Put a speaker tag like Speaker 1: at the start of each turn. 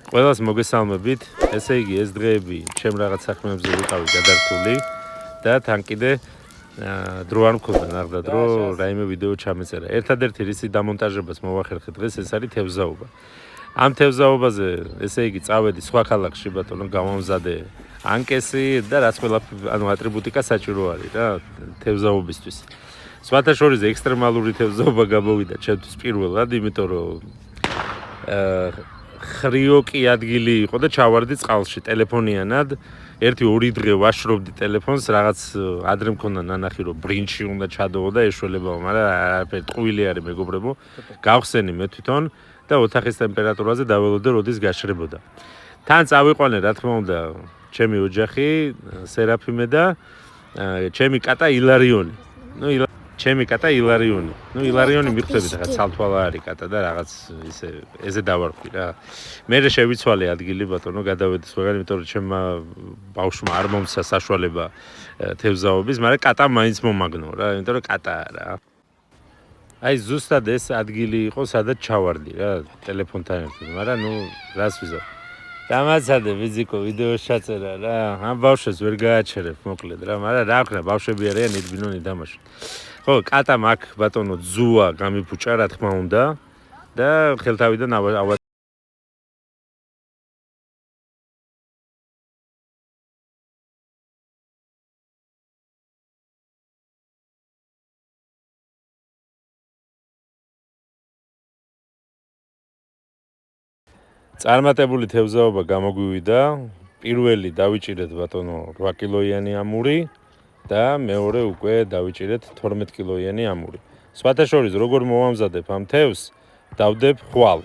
Speaker 1: ყველას მოგესალმებით. ესე იგი, ეს დღეები ჩემ რაღაც საქმეებზე ვიყავი გადართული და თან კიდე დრო არ მქონდა ნახდა დრო რაიმე ვიდეო ჩამეწერა. ერთადერთი რისი დამონტაჟებას მოვახერხე დღეს ეს არის თევზაობა. ამ თევზაობაზე, ესე იგი, წავედი სხვა ქალაქში ბატონო, გამომზადე ანკესი და რაც ყველაფერი, ანუ ატრიბუტიკა საჭირო არის რა თევზაობისთვის. სხვათა შორის ექსტრემალური თევზაობა გამოვიდა ჩემთვის პირველად, იმიტომ რომ ხრიოკი ადგილი იყო და ჩავარდი წყალში ტელეფონიანად. 1-2 დღე ვაშრობდი ტელეფონს, რაღაც ადრე მქონდა ნანახი რომ ბრინჩი უნდა ჩადოო და ეშველებაო, მაგრამ არაფერი ტყუილი არის მეგობრებო. გავხსენი მე თვითონ და ოთახის ტემპერატურაზე დაველოდე როდის გაშრებოდა. თან წავიყვანე რა თქმა უნდა ჩემი ოჯახი, სერაფიმე და ჩემი კატა ილარიონი. ჩემი კატა ილარიონი. ილარიონი მიხვდებით რა ცალთვალა არის კატა და რაღაც ესე დავარქვი რა. მე შევიცვალე ადგილი ბატონო, გადავედი სხვაგან, იმიტომ რომ ჩემმა ბავშვმა არ მომცა საშუალება თევზაობის, მაგრამ კატა მაინც მომაგნო რა, იმიტომ რომ კატაა რა. აი ზუსტად ეს ადგილი იყო, სადაც ჩავარდი რა, ტელეფონთან ერთად, მაგრამ რას ვიზავ. დამაცადე ვიზიკო ვიდეოს ჩაწერა რა. ამ ბავშვებს ვერ გააჩერებ მოკლედ რა, მაგრამ რა ვქნა, ბავშვები არიან ირბინონ იდამაშოთ. ხო, კატამ აქ ბატონო ძუა გამიფუჭა რა თქმა უნდა და ხელთავიდან წარმატებული თევზაობა გამოგვივიდა. პირველი დავიჭირეთ ბატონო 8 კილოიანი ამური და მეორე უკვე დავიჭირეთ 12 კილოიანი ამური. სხვათა შორის როგორ მოვამზადებ ამ თევზს? დავდებ ხვალ.